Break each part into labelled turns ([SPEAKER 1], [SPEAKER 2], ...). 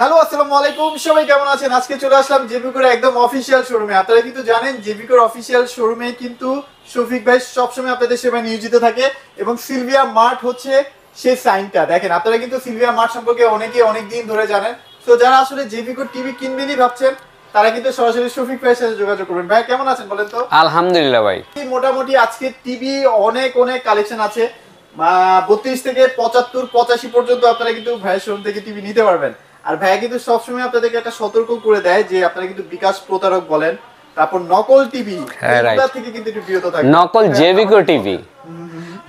[SPEAKER 1] Hello আসসালামু আলাইকুম, সবাই কেমন আছেন? আজকে চলে আসলাম জেবিকোর একদম অফিসিয়াল শোরুমে। আপনারা কিন্তু জানেন জেবিকোর অফিসিয়াল শোরুমে কিন্তু শফিক ভাই সবসময় আপনাদের সেবায় নিয়োজিত থাকে এবং সিলভিয়া মার্ট হচ্ছে সেই সাইনটা। দেখেন, আপনারা কিন্তু সিলভিয়া মার্ট সম্পর্কে অনেক দিন ধরে জানেন। তো যারা আসলে জেবিকোর টিভি কিনবেনই ভাবছেন তারা কিন্তু সরাসরি শফিক ভাইয়ের সাথে যোগাযোগ করবেন। ভাই কেমন আছেন বলেন তো?
[SPEAKER 2] আলহামদুলিল্লাহ ভাই,
[SPEAKER 1] মোটামুটি আজকে টিভি অনেক কালেকশন আছে। 32 থেকে 75 85 পর্যন্ত আপনারা কিন্তু ভাইয়ের শোরুম থেকে টিভি নিতে পারবেন। আর ভাইয়া কিন্তু সবসময় আপনাদেরকে একটা সতর্ক করে দেয় যে আপনারা কিন্তু বিকাশ প্রতারক বলেন, তারপর নকল টিভি থেকে কিন্তু একটু বিরত থাকবেন।
[SPEAKER 2] নকল জেবিকো টিভি,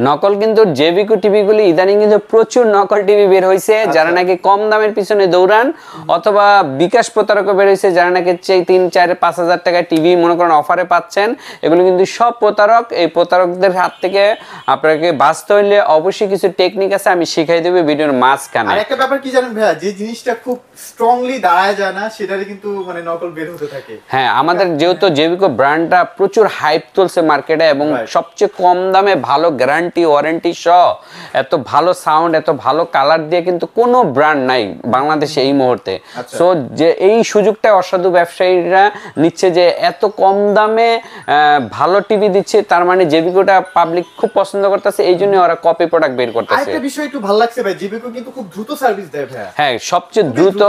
[SPEAKER 2] নকল কিন্তু জেবিকো টিভিগুলি ইদানিং কিন্তু প্রচুর নকল টিভি বের হয়েছে, যারা নাকি কম দামের পিছনে দৌড়ান, অথবা বিকাশ প্রতারক বের হয়েছে যারা নাকি 3-4-5 হাজার টাকায় টিভি মনে করেন অফারে পাচ্ছেন। এগুলো কিন্তু সব প্রতারক। এই প্রতারকদের হাত থেকে আপনাকে বাঁচতে হইলে অবশ্যই কিছু টেকনিক আছে, আমি শিখাই দেব ভিডিওর মাঝখানে।
[SPEAKER 1] আর একটা ব্যাপার কি জানেন ভাইয়া, যে জিনিসটা খুব স্ট্রংলি দাঁড়ায় যায় না সেটারই কিন্তু নকল বের হতে থাকে।
[SPEAKER 2] হ্যাঁ, আমাদের যেহেতু জেবিকো ব্র্যান্ডটা প্রচুর হাইপ তুলছে মার্কেটে এবং সবচেয়ে কম দামে ভালো গ্যারান্টি ওয়ারেন্টি সহ এত ভালো সাউন্ড, এত ভালো কালার দিয়ে কিন্তু কোনো ব্র্যান্ড নাই বাংলাদেশে এই মুহূর্তে। সো যে এই সুযোগটা অসাধু ব্যবসায়ীরা নিচ্ছে যে এত কম দামে ভালো টিভি দিচ্ছে, তার মানে জেবিকোটা পাবলিক খুব পছন্দ করতেছে, এই জন্য ওরা কপি প্রোডাক্ট বের করতেছে।
[SPEAKER 1] আরেকটা বিষয় একটু ভালো লাগছে ভাই, জেবিকো কিন্তু খুব দ্রুত সার্ভিস দেয় ভাই।
[SPEAKER 2] হ্যাঁ, সবচেয়ে দ্রুত,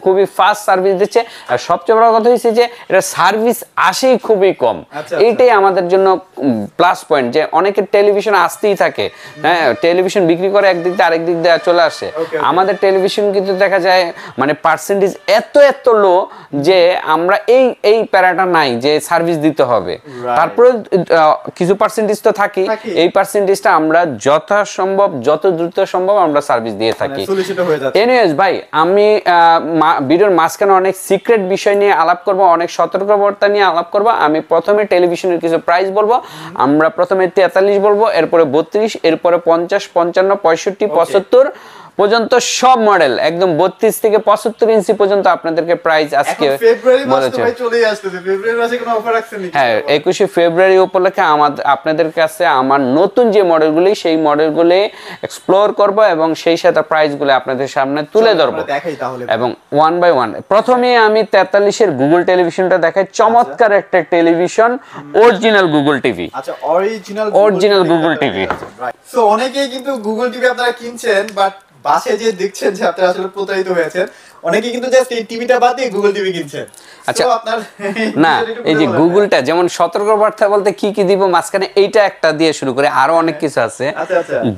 [SPEAKER 2] খুবই ফাস্ট সার্ভিস দিচ্ছে। আর সবচেয়ে বড় কথা হচ্ছে যে এটা সার্ভিস আসেই খুবই কম। এইটাই আমাদের জন্য প্লাস পয়েন্ট, যে অনেকের টেলিভিশন আসতেই থাকে। হ্যাঁ, টেলিভিশন বিক্রি করে একদিক দিয়ে আরেক দিক দিয়ে চলে আসে। আমাদের টেলিভিশন কিন্তু দেখা যায় মানে পার্সেন্টেজ এত লো যে আমরা এই প্যারাটা নাই যে সার্ভিস দিতে হবে। তারপরে কিছু পার্সেন্টেজ তো থাকি, এই পার্সেন্টেজটা আমরা যথাসম্ভব যত দ্রুত সম্ভব আমরা সার্ভিস দিয়ে থাকি। এনিওয়েজ ভাই, আমি ভিডিওর মাঝখানে অনেক সিক্রেট বিষয় নিয়ে আলাপ করব, অনেক সতর্কবার্তা নিয়ে আলাপ করব। আমি প্রথমে টেলিভিশনের কিছু প্রাইস বলবো। আমরা প্রথমে 43 বলবো, এরপরে 32, এরপরে 50, 55, 65, 75 পর্যন্ত সব মডেল, একদম 32 থেকে 75 ইঞ্চি পর্যন্ত আপনাদেরকে প্রাইস আজকে বলেছে। হ্যাঁ, 21শে ফেব্রুয়ারি উপলক্ষে আপনাদের কাছে আমার নতুন যে মডেলগুলি, সেই মডেলগুলি এক্সপ্লোর করব এবং সেই সাথে প্রাইসগুলো আপনাদের সামনে তুলে ধরবো এবং ওয়ান বাই ওয়ান। প্রথমে আমি 43-এর গুগল টেলিভিশনটা দেখাই। চমৎকার একটা টেলিভিশন, অরিজিনাল গুগল টিভি।
[SPEAKER 1] আচ্ছা,
[SPEAKER 2] অরিজিনাল গুগল টিভি।
[SPEAKER 1] সো অনেকেই কিন্তু গুগল টিভি আপনারা কিনছেন, বাট বাসে যে দেখছেন যে আপনারা আসলে প্রতারিত হয়েছেন। অনেকেই কিন্তু জাস্ট এই টিভিটা বাদ দিয়ে গুগল টিভি কিনছেন।
[SPEAKER 2] আচ্ছা, না, এই যে গুগলটা যেমন সতর্কবার্তা বলতে কি কি দিব মাঝখানে, এইটা একটা দিয়ে শুরু করে, আরো অনেক কিছু আছে।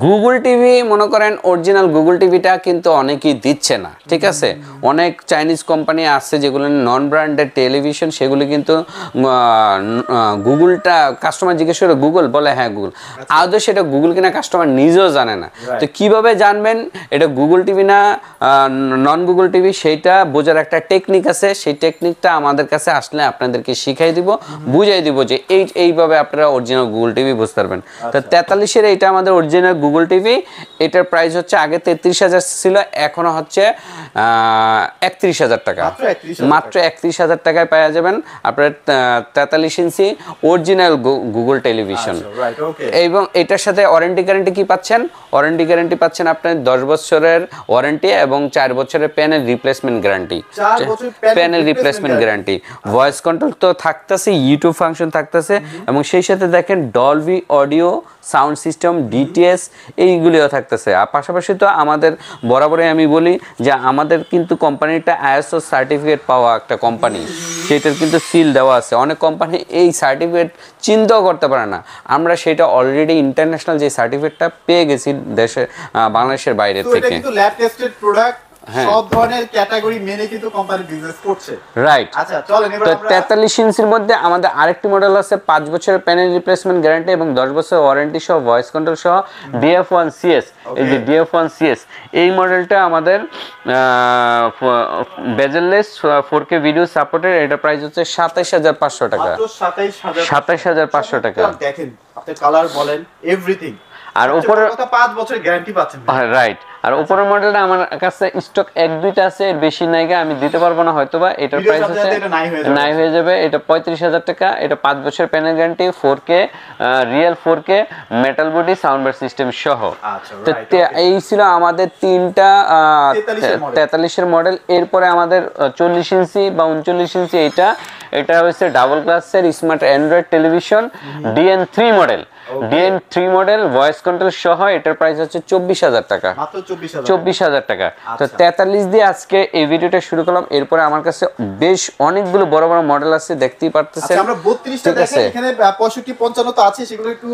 [SPEAKER 2] গুগল টিভি মনে করেন অরিজিনাল গুগল টিভিটা কিন্তু অনেকেই দিচ্ছে না, ঠিক আছে? অনেক চাইনিজ কোম্পানি আছে যেগুলো নন ব্র্যান্ডেড টেলিভিশন, সেগুলো কিন্তু গুগলটা কাস্টমার জিজ্ঞেস করে গুগল বলে হ্যাঁ গুগল, আদৌ সেটা গুগল কিনা কাস্টমার নিজেও জানে না। তো কিভাবে জানবেন এটা গুগল টিভি না নন গুগল টিভি, সেইটা বোঝার একটা টেকনিক আছে। সেই টেকনিকটা আমাদের কাছে আসলে আপনাদেরকে শিখাই দিব, বুঝাই দিব যে এইভাবে আপনারা অরিজিনাল গুগল টিভি বুঝতে পারবেন। তো 43-এর এইটা আমাদের অরিজিনাল গুগল টিভি। এটার প্রাইস হচ্ছে আগে 33,000 ছিল, এখনো হচ্ছে 31,000 টাকা, মাত্র 31,000 টাকায় পাওয়া যাবেন আপনার 43 ইঞ্চি অরিজিনাল গুগল টেলিভিশন। এবং এটার সাথে ওয়ারেন্টি গ্যারান্টি কি পাচ্ছেন? ওয়ারেন্টি গ্যারান্টি পাচ্ছেন আপনার 10 বছরের ওয়ারেন্টি এবং 4 বছরের panel replacement guarantee. Panel replacement guarantee, voice control তো থাকতেছে, ইউটিউব ফাংশন থাকতেছে, এবং সেই সাথে দেখেন Dolby audio sound system, DTS এইগুলিও থাকতেছে। আর পাশাপাশি তো আমাদের বরাবরই আমি বলি যে আমাদের কিন্তু কোম্পানিটা আইএসও সার্টিফিকেট পাওয়া একটা কোম্পানি, সেটার কিন্তু সিল দেওয়া আছে। অনেক কোম্পানি এই সার্টিফিকেট চিন্তাও করতে পারে না, আমরা সেটা অলরেডি ইন্টারন্যাশনাল যে সার্টিফিকেটটা পেয়ে গেছি দেশে, বাংলাদেশের বাইরে থেকে।
[SPEAKER 1] সব ধরনের ক্যাটাগরি মেনে কিন্তু কোম্পানি বিজনেস করছে,
[SPEAKER 2] রাইট? আচ্ছা চলেন এবার আমরা 43 ইঞ্চির মধ্যে আমাদের আরেকটি মডেল আছে 5 বছরের প্যানেল রিপ্লেসমেন্ট গ্যারান্টি এবং 10 বছর ওয়ারেন্টি সহ ভয়েস কন্ট্রোল সহ DF1CS। এই যে DF1CS, এই মডেলটা আমাদের বেজেললেস 4K ভিডিও সাপোর্টের। এটা প্রাইস হচ্ছে 27,500 টাকা, 27,500 টাকা।
[SPEAKER 1] দেখেন আপনি কালার বলেন এভরিথিং,
[SPEAKER 2] আর উপরে
[SPEAKER 1] 5 বছর গ্যারান্টি পাচ্ছেন,
[SPEAKER 2] রাইট? আর উপরের মডেলটা আমার কাছে স্টক এক দুইটা আছে, এর বেশি নাইগা, আমি দিতে পারবো না হয়তোবা। এটার প্রাইস হচ্ছে নাই হয়ে যাবে, এটা 35,000 টাকা। এটা 5 বছর panel guarantee, 4K real 4K metal body sound bar system সহ। তো এই ছিল আমাদের তিনটা 43-এর মডেল। এরপরে আমাদের 40 ইঞ্চি বা 39 ইঞ্চি, এটা হচ্ছে ডাবল গ্লাসের smart Android television DN3 model. DN3 model voice control সহ, এটার প্রাইস হচ্ছে 24,000 টাকা,
[SPEAKER 1] মাত্র
[SPEAKER 2] 24,000 টাকা। তো 43 দিয়ে আজকে এই ভিডিওটা শুরু করলাম। এরপরে আমার কাছে বেশ অনেকগুলো বড় বড় মডেল আছে, দেখতেই পারতেছেন।
[SPEAKER 1] আমরা 32টা দেখেন, এখানে 65 55 তো আছে, সেগুলো একটু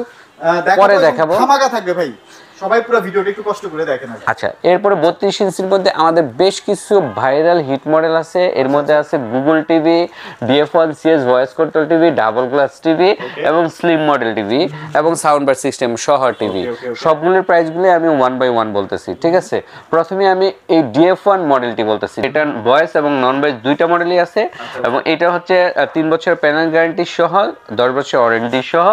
[SPEAKER 2] পরে দেখাবো,
[SPEAKER 1] ধামাকা থাকবে ভাই, সবাই পুরো ভিডিওটা একটু কষ্ট করে দেখেন।
[SPEAKER 2] আচ্ছা, এরপরে 32 ইঞ্চির মধ্যে আমাদের বেশ কিছু ভাইরাল হিট মডেল আছে। এর মধ্যে আছে Google TV, DF1 CS voice control TV, double glass TV এবং স্লিম মডেল টিভি এবং সাউন্ড বার সিস্টেম সহ টিভি। সবগুলোর প্রাইসগুলো আমি 1 বাই 1 বলতেছি, ঠিক আছে? প্রথমে আমি এই DF1 মডেলটি বলতেছি। এটা ভয়েস এবং নন ভয়েস দুইটা মডেলই আছে, এবং এটা হচ্ছে 3 বছর প্যানেল গ্যারান্টি সহ, 10 বছর ওয়ারেন্টি সহ,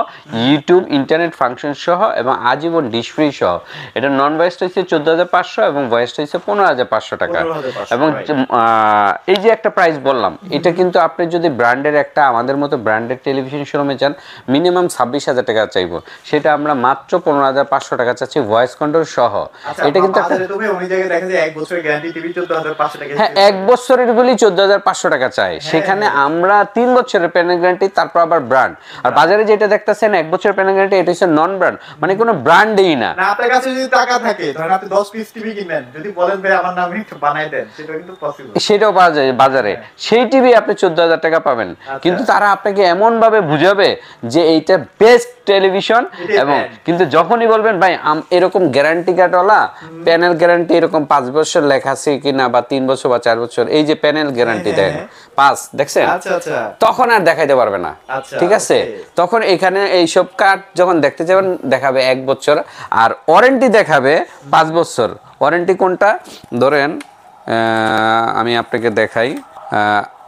[SPEAKER 2] ইউটিউব ইন্টারনেট ফাংশন সহ এবং আজীবন ডিশ ফ্রি সহ। এটা নন ভয়েসটা হচ্ছে 14,500 এবং ভয়েসটা হচ্ছে 15,500 টাকা। এবং এই যে একটা প্রাইস বললাম, এটা কিন্তু আপনি যদি ব্র্যান্ডের একটা আমাদের মতো ব্র্যান্ডের টেলিভিশন শোরুমে যান, মিনিমাম 26,000 টাকা চাইবো, সেটা আমরা মাত্র 15,500 টাকা চাচ্ছি ভয়েস কন্ট্রোল সহ। এটা কিন্তু হ্যাঁ, 1 বছরের গুলি 14,500 টাকা চাই, সেখানে আমরা 3 বছরের প্যানেল গ্যারান্টি, তারপর আবার ব্র্যান্ড। আর বাজারে যেটা দেখতেছেন 1 বছরের প্যানেল গ্যারান্টি, এটা হচ্ছে নন ব্র্যান্ড, মানে কোনো ব্র্যান্ডই না।
[SPEAKER 1] আপনার কাছে যদি টাকা থাকে, ধরেন আপনি 10 পিস টিভি কিনবেন, যদি বলেন ভাই আমার নামে একটু বানাই দেন, সেটা কিন্তু পসিবল,
[SPEAKER 2] সেটাও পাওয়া যায় বাজারে। সেই টিভি আপনি 14,000 টাকা পাবেন, কিন্তু তারা আপনাকে এমন ভাবে বুঝাবে যে এইটা বেস্ট টেলিভিশন। এবং কিন্তু যখনই বলবেন ভাই এরকম গ্যারান্টি কার্ডওয়ালা প্যানেল গ্যারান্টি এরকম 5 বছর লেখা আছে কিনা, বা 3 বছর বা 4 বছর, এই যে প্যানেল গ্যারান্টি দেন 5, দেখছেন, তখন আর দেখাইতে পারবে না, ঠিক আছে? তখন এখানে এইসব কার্ড যখন দেখতে যাবেন, দেখাবে 1 বছর, আর ওয়ারেন্টি দেখাবে 5 বছর। ওয়ারেন্টি কোনটা ধরেন আমি আপনাকে দেখাই,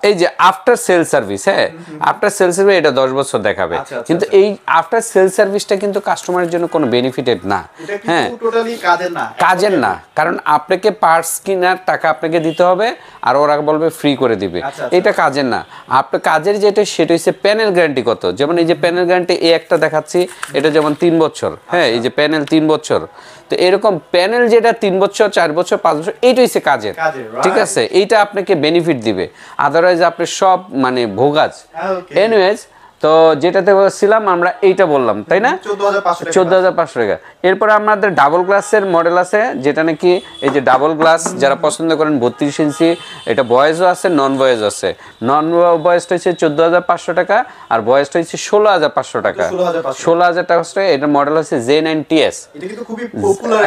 [SPEAKER 2] এই যে আফটার সেল সার্ভিস, হ্যাঁ, আফটার সেল সার্ভিস এটা 10 বছর দেখাবে। কিন্তু এই আফটার সেল সার্ভিসটা কিন্তু কাস্টমারের জন্য কোনো বেনিফিটেড না, হ্যাঁ,
[SPEAKER 1] টোটালি
[SPEAKER 2] কাজের না। কারণ আপনাকে পার্টস কেনার টাকা আপনাকে দিতে হবে, আর ওরা বলবে ফ্রি করে দিবে, এটা কাজের না। আপনার কাজের যেটা, সেটা হচ্ছে প্যানেল গ্যারান্টি কত। যেমন এই যে প্যানেল গ্যারান্টি এই একটা দেখাচ্ছি, এটা যেমন 3 বছর, হ্যাঁ, এই যে প্যানেল 3 বছর। তো এরকম প্যানেল যেটা 3 বছর 4 বছর 5 বছর, এইটা হচ্ছে কাজের, ঠিক আছে? এইটা আপনাকে বেনিফিট দিবে, আদারওয়াইজ আপনি সব মানে ভোগাজ। এনিওয়েজ, তো যেটাতে বলছিলাম আমরা, এইটা বললাম, তাই না? 14,500 টাকা। এরপর আমাদের ডাবল গ্লাসের মডেল আছে, যেটা নাকি এই যে ডাবল গ্লাস যারা পছন্দ করেন, 32 ইঞ্চি। এটা ভয়েসও আছে, নন ভয়েস আছে। নন ভয়েসটা হচ্ছে 14,500 টাকা, আর ভয়েসটা হচ্ছে 16,500 টাকা। 16,000 টাকা। এটার মডেল হচ্ছে Z9TS।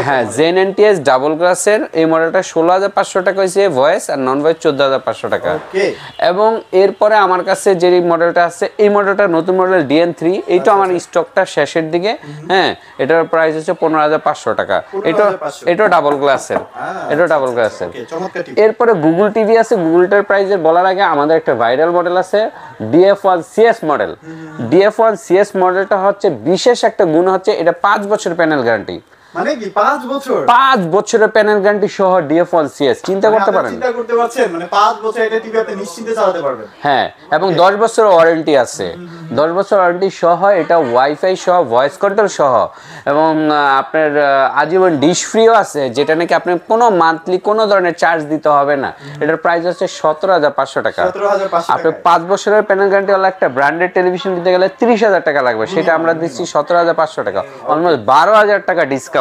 [SPEAKER 2] হ্যাঁ, Z9TS ডাবল গ্লাসের এই মডেলটা 16,500 টাকা হয়েছে ভয়েস, আর নন ভয়েস 14,500 টাকা। এবং এরপরে আমার কাছে যে মডেলটা আছে, এই মডেলটা নতুন মডেল DN3, এইটা আমার স্টকটা শেষের দিকে, হ্যাঁ, এটার প্রাইস হচ্ছে 15,500 টাকা। এটা ডাবল গ্লাসের, এটা ডাবল গ্লাসের। এরপরে গুগল টিভি আছে। গুগলটার প্রাইসের বলার আগে আমাদের একটা ভাইরাল মডেল আছে, DF1 CS model. DF1 CS মডেলটা হচ্ছে বিশেষ একটা গুণ হচ্ছে, এটা 5 বছর প্যানেল গ্যারান্টি।
[SPEAKER 1] মানে কি 5 বছর?
[SPEAKER 2] 5 বছরের প্যানেল গ্যারান্টি সহ DF1 CS, চিন্তা করতে পারেন?
[SPEAKER 1] চিন্তা করতে পারছেন, মানে 5 বছর এটা টিভি আপনি নিশ্চিন্তে চালাতে পারবেন।
[SPEAKER 2] হ্যাঁ, এবং 10 বছর ওয়ারেন্টি আছে। 10 বছর ওয়ারেন্টি সহ, এটা ওয়াইফাই সহ, ভয়েস কন্ট্রোল সহ, এবং আপনার আজীবন ডিশ ফ্রিও আছে, যেটা নাকি আপনি কোনো মান্থলি কোনো ধরনের চার্জ দিতে হবে না। এটার প্রাইস হচ্ছে 17,500 টাকা। আপনি 5 বছরের প্যানেল গ্যারান্টিওয়ালা একটা ব্র্যান্ডেড টেলিভিশন কিনতে গেলে 30,000 টাকা লাগবে, সেটা আমরা দিচ্ছি 17,500 টাকা, অলমোস্ট 12,000 টাকা ডিসকাউন্ট।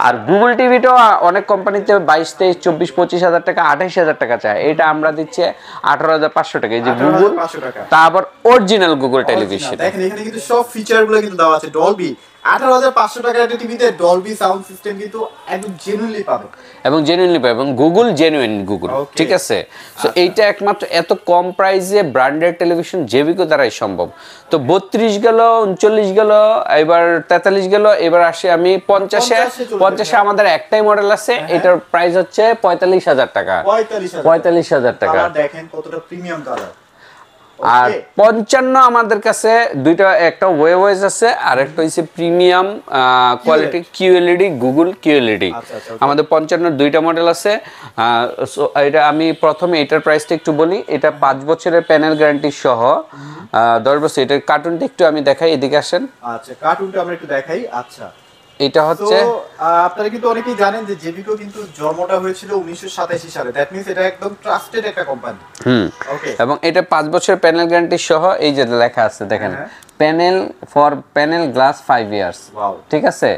[SPEAKER 2] আর গুগল টিভিটাও অনেক কোম্পানিতে 22, 23, 24, 25,000 টাকা, 28,000 টাকা চায়, এটা আমরা দিচ্ছি 18,500 টাকা। এই যে গুগল, তারপর অরিজিনাল গুগল টেলিভিশন।
[SPEAKER 1] দেখেন এখানে কিন্তু সব ফিচারগুলো কিন্তু দেওয়া আছে। ডলবি 18,500 টাকার একটা টিভিতে ডলবি সাউন্ড সিস্টেম কিন্তু একদম জেনুইনলি পাবে,
[SPEAKER 2] এবং গুগল জেনুইন গুগল, ঠিক আছে? সো এইটা একমাত্র এত কম প্রাইসে ব্র্যান্ডেড টেলিভিশন জেবিকো দ্বারাই সম্ভব। তো 32 গেল, 39 গেল, এবার 43 গেল, এবার আসি আমি 50-এ আমাদের একটাই মডেল আছে, এটার প্রাইস হচ্ছে 45,000 টাকা। 45,000 টাকা।
[SPEAKER 1] দেখেন কতটা প্রিমিয়াম কালার,
[SPEAKER 2] আর 55 আমাদের কাছে দুইটা, একটা ওয়েওয়েজ আছে আর একটা হচ্ছে premium quality QLED, Google QLED. আমাদের 55 দুইটা মডেল আছে। সো এটা আমি প্রথমে এটার প্রাইসটা একটু বলি। এটা 5 বছরের প্যানেল গ্যারান্টি সহ 10 বছর। এটার কার্টুনটা একটু আমি দেখাই, এদিকে আসেন।
[SPEAKER 1] আচ্ছা, কার্টুনটা আমরা একটু দেখাই। আচ্ছা,
[SPEAKER 2] এটা হচ্ছে
[SPEAKER 1] আপনারা কিন্তু অনেকেই জানেন যে জেবিকো কিন্তু জন্মটা হয়েছিল 1987 সালে। দ্যাট মিন্স এটা একদম ট্রাস্টেড একটা কোম্পানি। ওকে,
[SPEAKER 2] এবং এটা 5 বছরের প্যানেল গ্যারান্টি সহ, এই যে লেখা আছে দেখেন, panel for panel glass 5 years, ঠিক আছে,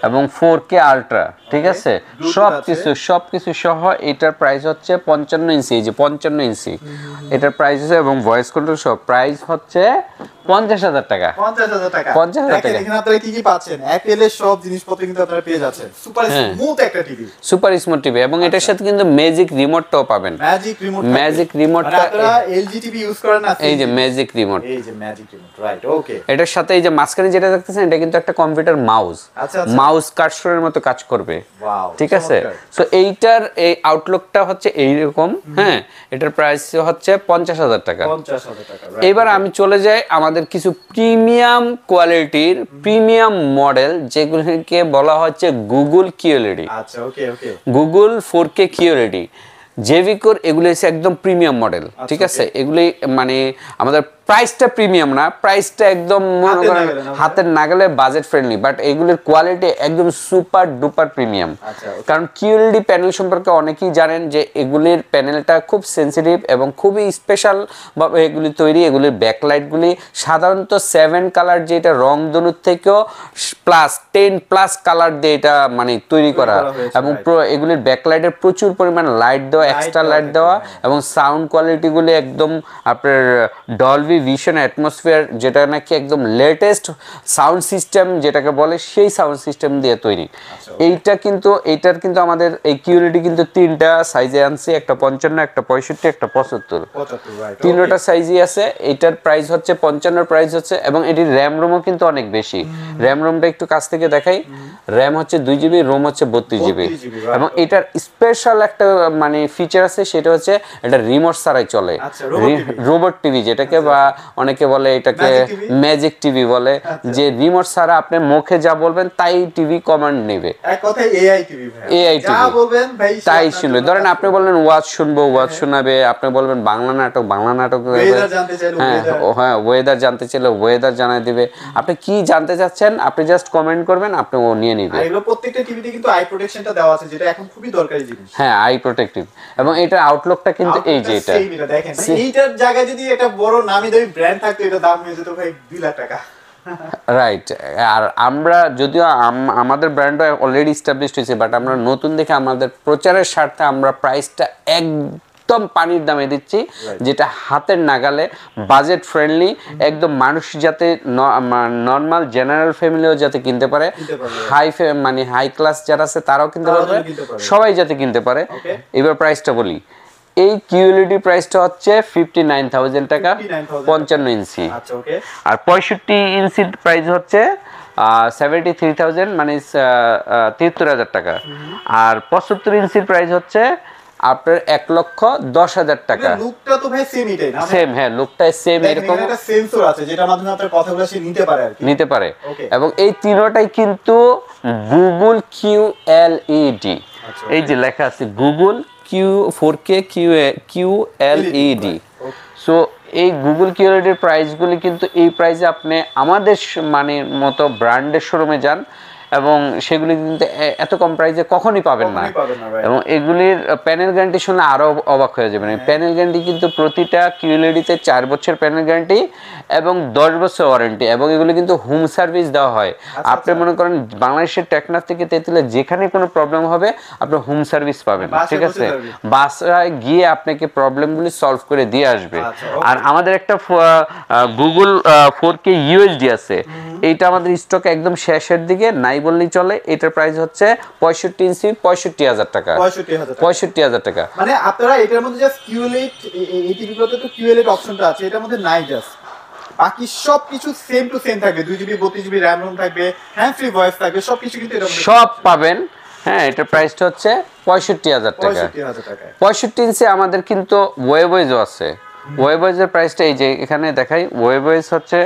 [SPEAKER 2] এবং 4K আলট্রা, ঠিক আছে, সবকিছু সহ এটার প্রাইস হচ্ছে 55 ইঞ্চি। এই যে 55 ইঞ্চি এটার প্রাইস আছে, এবং ভয়েস কন্ট্রোল সহ প্রাইস হচ্ছে 50,000 টাকা।
[SPEAKER 1] 50,000 টাকা।
[SPEAKER 2] 50,000 টাকা।
[SPEAKER 1] এখানে আপনারা কি কি পাচ্ছেন? অ্যাপেল এর সব জিনিসপত্র কিন্তু আপনারা পেয়ে যাচ্ছেন। সুপার স্মুথ একটা টিভি,
[SPEAKER 2] সুপার স্মুথ টিভি, এবং এটার সাথে কিন্তু ম্যাজিক রিমোটটাও পাবেন। ম্যাজিক রিমোটটা
[SPEAKER 1] আপনারা এলজি টিভি ইউজ করেন না?
[SPEAKER 2] এই যে ম্যাজিক রিমোট,
[SPEAKER 1] এই যে ম্যাজিক রিমোট, রাইট। ওকে,
[SPEAKER 2] এটার সাথে এই যে মাঝখানে যেটা দেখতেছেন, এটা কিন্তু একটা কম্পিউটার মাউস। মাউস কার্সরের মতো কাজ করবে, ঠিক আছে। সো এইটার এই আউটলুকটা হচ্ছে এইরকম। হ্যাঁ, এটার প্রাইস হচ্ছে 50,000 টাকা।
[SPEAKER 1] 50,000 টাকা।
[SPEAKER 2] এবার আমি চলে যাই আমাদের কিছু প্রিমিয়াম কোয়ালিটির প্রিমিয়াম মডেল, যেগুলোকে বলা হচ্ছে গুগল কিউএলইডি।
[SPEAKER 1] আচ্ছা, ওকে ওকে,
[SPEAKER 2] গুগল 4K কিউএলইডি, জেভিকোর, এগুলো হচ্ছে একদম প্রিমিয়াম মডেল, ঠিক আছে। এগুলি মানে আমাদের প্রাইসটা প্রিমিয়াম না, প্রাইসটা একদম মনে করেন হাতের নাগালে, বাজেট ফ্রেন্ডলি, বাট এগুলির কোয়ালিটি একদম সুপার ডুপার প্রিমিয়াম। কারণ কিউএলইডি প্যানেল সম্পর্কে অনেকেই জানেন যে এগুলির প্যানেলটা খুব সেন্সিটিভ এবং খুবই স্পেশাল ভাবে এগুলি তৈরি। এগুলির ব্যাকলাইটগুলি সাধারণত 7 কালার, যেটা রংধনুর থেকেও +10+ কালার দিয়ে এটা মানে তৈরি করা, এবং এগুলির ব্যাকলাইটের প্রচুর পরিমাণ লাইট দেওয়া, এক্সট্রা লাইট দেওয়া, এবং সাউন্ড কোয়ালিটিগুলি একদম আপনার ডলবি ভিশন অ্যাটমসফিয়ার, যেটা নাকি একদম লেটেস্ট সাউন্ড সিস্টেম যেটাকে বলে, সেই সাউন্ড সিস্টেম দিয়ে তৈরি। এইটা কিন্তু এইটার কিন্তু আমাদের এই কিউএলইডি কিন্তু 3টা সাইজে আনছি, একটা 55, একটা 65, একটা 75, 3টা সাইজই আছে। এটার প্রাইস হচ্ছে 55 প্রাইস হচ্ছে, এবং এটির র্যাম রোমও কিন্তু অনেক বেশি। র্যাম রোমটা একটু কাছ থেকে দেখাই। র্যাম হচ্ছে 2GB, রোম হচ্ছে 32GB, এবং এটার স্পেশাল একটা মানে ফিচার আছে, সেটা হচ্ছে এটা রিমোট ছাড়াই চলে, রোবট টিভি যেটাকে, বা অনেকে বলে এটাকে ম্যাজিক টিভি বলে, যে রিমোট ছাড়া আপনি মুখে যা বলবেন তাই টিভি কমান্ড নেবে।
[SPEAKER 1] এক কথায় এআই টিভি,
[SPEAKER 2] এআই টিভি,
[SPEAKER 1] যা বলবেন ভাই
[SPEAKER 2] তাই শুনবে। ধরেন আপনি বললেন ওয়াজ শুনবো, ওয়াজ শোনাবে। আপনি বলবেন বাংলা নাটক, বাংলা নাটক। হ্যাঁ, ওয়েদার জানতে চাইলে ওয়েদার জানাই দিবে। আপনি কি জানতে চাচ্ছেন, আপনি জাস্ট কমেন্ট করবেন, আপনি ও নিয়ে নিবে।
[SPEAKER 1] আর এগুলো প্রত্যেকটা টিভিতে কিন্তু আই প্রোটেকশনটা দেওয়া আছে, যেটা এখন খুবই দরকারি জিনিস।
[SPEAKER 2] হ্যাঁ, আই প্রোটেক্টিভ, এবং এটা আউটলুকটা কিন্তু এই যে এটা
[SPEAKER 1] দেখেন, এইটার জায়গায় যদি এটা বড় নামি দামি ব্র্যান্ড থাকতো, এটা দাম হয়ে যেত ভাই 2 লাখ টাকা।
[SPEAKER 2] রাইট। আর আমরা যদিও আমাদের ব্র্যান্ডটা অলরেডি এস্টাবলিশড হয়েছে, বাট আমরা নতুন দেখে আমাদের প্রচারের স্বার্থে আমরা প্রাইসটা একদম পানির দামে দিচ্ছি, যেটা হাতের নাগালে, বাজেট ফ্রেন্ডলি, একদম মানুষ যাতে নর্মাল জেনারেল ফ্যামিলিও যাতে কিনতে পারে, মানে হাই ক্লাস যারা আছে তারাও কিনতে পারবে, সবাই যাতে কিনতে পারে। এবার প্রাইসটা বলি। এই কিউএলইডি প্রাইসটা হচ্ছে 59,000 টাকা, 55 ইঞ্চি। আর 65 ইঞ্চির প্রাইস হচ্ছে 73,000, মানে 73,000 টাকা। আর 75 ইঞ্চির প্রাইস হচ্ছে আপনার 1,10,000 টাকা।
[SPEAKER 1] লুকটা তো ভাই সেম, এটাই না?
[SPEAKER 2] সেম, হ্যাঁ, লুকটা সেম। এরকম
[SPEAKER 1] একটা সেন্সর আছে যেটার মাধ্যমে আপনার কথাগুলো সে নিতে পারে আর কি,
[SPEAKER 2] নিতে পারে। এবং এই তিনটাই কিন্তু গুগল কিউএলইডি, এই যে লেখা আছে গুগল 4K কিউএলইডি। সো এই গুগল কিউএলইডির প্রাইসগুলি কিন্তু এই প্রাইসে আপনি আমাদের মানে মতো ব্র্যান্ডের শোরুমে যান, এবং সেগুলি কিন্তু এত কম প্রাইসে কখনই পাবেন না। এবং এগুলির প্যানেল গ্যারান্টি শুনে আরও অবাক হয়ে যাবেন। প্যানেল গ্যারান্টি কিন্তু প্রতিটা কিউএলইডিতে 4 বছর প্যানেল গ্যারান্টি এবং 10 বছর ওয়ারেন্টি, এবং এগুলি কিন্তু হোম সার্ভিস দেওয়া হয়। আপনি মনে করেন বাংলাদেশের টেকনাফ থেকে তেঁতুলে যেখানে কোনো প্রবলেম হবে, আপনি হোম সার্ভিস পাবেন, ঠিক আছে। বাসায় গিয়ে আপনাকে প্রবলেমগুলি সলভ করে দিয়ে আসবে। আর আমাদের একটা গুগল 4K ইউএসডি আছে, এইটা আমাদের স্টক একদম শেষের দিকে, নাই বললেই চলে। এটার প্রাইস হচ্ছে 65 ইঞ্চি 65,000 টাকা। 65,000 টাকা।
[SPEAKER 1] মানে আপনারা এটার মধ্যে জাস্ট কিউএলইড, এই টিভিগুলোতে তো কিউএলইড অপশনটা আছে, এটার মধ্যে নাই জাস্ট, বাকি সবকিছু সেম টু সেম থাকবে। 2GB 32GB র‍্যাম রোম থাকবে, হ্যান্ড ফ্রি ভয়েস থাকবে, সবকিছু কিন্তু এর মধ্যে
[SPEAKER 2] সব পাবেন। হ্যাঁ, এটার প্রাইসটা হচ্ছে 65,000 টাকা। 65 ইঞ্চি আমাদের কিন্তু ওয়েবওয়েজও আছে। ওয়েবয়েজের প্রাইসটা এই যে এখানে দেখাই, ওয়েবয়েজ হচ্ছে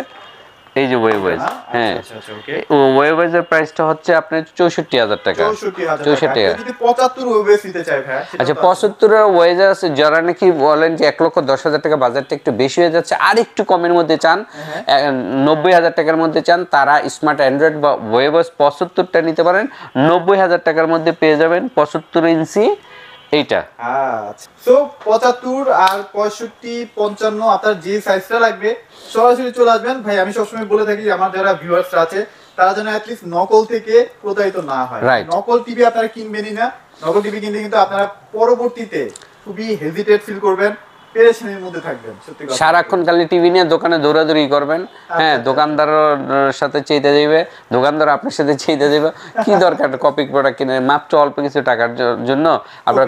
[SPEAKER 2] এই যে ওয়েবয়েজ, হ্যাঁ ওয়েবয়েজের প্রাইসটা হচ্ছে আপনার 64,000 টাকা।
[SPEAKER 1] 64,000 যদি 75 ওয়েবয়েজ নিতে চাই ভাই,
[SPEAKER 2] আচ্ছা 75 এর ওয়েজ আছে, যারা নাকি বলেন যে 1,10,000 টাকা বাজারটা একটু বেশি হয়ে যাচ্ছে, আর একটু কমের মধ্যে চান, 90,000 টাকার মধ্যে চান, তারা স্মার্ট অ্যান্ড্রয়েড বা ওয়েবয়েজ 75টা নিতে পারেন। 90,000 টাকার মধ্যে পেয়ে যাবেন 75 ইঞ্চি এইটা।
[SPEAKER 1] আচ্ছা সো 75 আর 65 55 আপনার যে সাইজটা লাগবে সরাসরি চলে আসবেন ভাই। আমি সবসময় বলে থাকি আমার যারা ভিউয়ার্স আছে তারা যেন অ্যাটলিস্ট নকল থেকে প্রতারিত না হয়। নকল টিভি আপনারা কিনবেনই না। নকল টিভি কিনলে কিন্তু আপনারা পরবর্তীতে খুবই হেজিটেট ফিল করবেন, পেরেশানির মধ্যে থাকবেন। সত্যি কথা,
[SPEAKER 2] সারাক্ষণ খালি টিভি নিয়ে দোকানে দৌড়াদৌড়ি করবেন, হ্যাঁ দোকানদারের সাথে চাইতে যাইবে, দোকানদার আপনার সাথে চাইতে যাবে, কি দরকার কপি প্রোডাক্ট কিনে মাত্র অল্প কিছু টাকার জন্য আপনার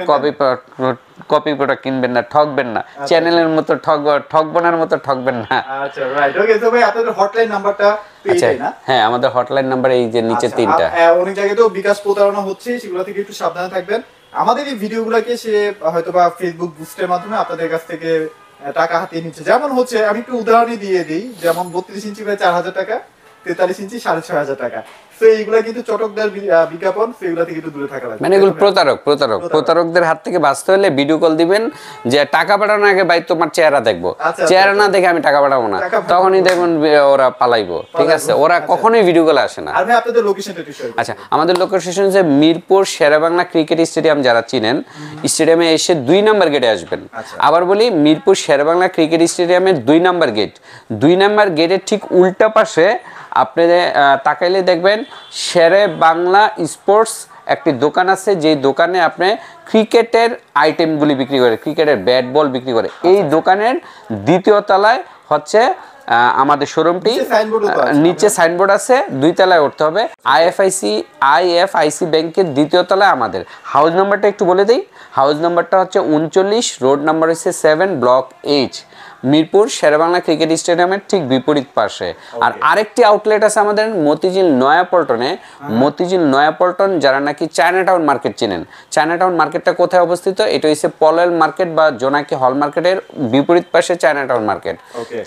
[SPEAKER 2] কপি প্রোডাক্ট কিনবেন না, ঠকবেন না, চ্যানেলের মতো ঠকবনের মতো ঠকবেন না।
[SPEAKER 1] আচ্ছা রাইট, ওকে। তো ভাই আপনাদের হটলাইন নাম্বারটা পেয়ে না?
[SPEAKER 2] হ্যাঁ আমাদের হটলাইন নাম্বার এই যে নিচে তিনটা।
[SPEAKER 1] অনেক জায়গায় তো বিকাশ প্রতারণা হচ্ছে, সেগুলো থেকে একটু সাবধানে থাকবেন। আমাদের এই ভিডিওগুলোকে সে হয়তোবা ফেসবুক বুস্টের মাধ্যমে আপনাদের কাছ থেকে টাকা হাতিয়ে নিচ্ছে, যেমন হচ্ছে আমি একটু উদাহরণই দিয়ে দিই, যেমন 32 ইঞ্চি প্রায় 4,000 টাকা, 43 ইঞ্চি 6,500 টাকা। তো এইগুলা কিন্তু চটকদার বিজ্ঞাপন, সেগুলা থেকে একটু দূরে থাকা লাগবে।
[SPEAKER 2] মানে এগুলো প্রতারকদের হাত থেকে বাঁচতে হলে ভিডিও কল দিবেন যে টাকা পাঠানো আগে ভাই তোমার চেহারা দেখবো, চেহারা না দেখে আমি টাকা পাঠাবো না, তখনই দেখবেন ওরা পালাইবো, ঠিক আছে? ওরা কখনোই ভিডিও কলে আসে না।
[SPEAKER 1] আর ভাই আপনাদের লোকেশনটা একটু শেয়ার করুন।
[SPEAKER 2] আচ্ছা আমাদের লোকেশন হচ্ছে মিরপুর শেরেবাংলা ক্রিকেট স্টেডিয়াম, যারা চিনেন স্টেডিয়ামে এসে 2 নাম্বার গেটে আসবেন। আবার বলি মিরপুর শেরেবাংলা ক্রিকেট স্টেডিয়ামের 2 নাম্বার গেট, 2 নাম্বার গেটের ঠিক উল্টা পাশে আপনি তাকাইলে দেখবেন শেরে বাংলা স্পোর্টস একটি দোকান আছে, যেই দোকানে আপনি ক্রিকেটের আইটেমগুলি বিক্রি করে, ক্রিকেটের ব্যাট বল বিক্রি করে। এই দোকানের 2য় তলায় হচ্ছে আমাদের শোরুমটি, নিচে সাইনবোর্ড আছে, 2 তলায় উঠতে হবে। আইএফআইসি ব্যাংকের 2য় তলায় আমাদের হাউস নাম্বারটা একটু বলে দিই। হাউস নাম্বারটা হচ্ছে 39, রোড নাম্বার হচ্ছে 7, block H, Mirpur Sher-e-Bangla cricket স্টেডিয়ামের ঠিক বিপরীত পাশে। আর আরেকটি আউটলেট আছে আমাদের মতিঝিল নয়াপল্টনে। মতিঝিল নয়াপল্টন, যারা নাকি চায়নাটাউন মার্কেট চেনেন, চায়নাটাউন মার্কেটটা কোথায় অবস্থিত? এটা হচ্ছে পলয়েল মার্কেট বা জোনাকি হল মার্কেটের বিপরীত পাশে চায়নাটাউন মার্কেট।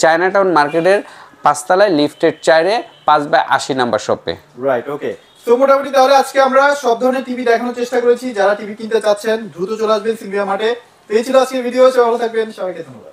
[SPEAKER 2] চায়নাটাউন মার্কেটের 5 তলায় লিফটের 4-এ 5/80 নাম্বার শপে।
[SPEAKER 1] রাইট, ওকে। সো মোটামুটি তাহলে আজকে আমরা সব ধরনের টিভি দেখানোর চেষ্টা করেছি। যারা টিভি কিনতে চাচ্ছেন দ্রুত চলে আসবেন সিলভিয়া মার্টে। এই ছিল আজকের ভিডিও, ভালো থাকবেন, সবাইকে ধন্যবাদ।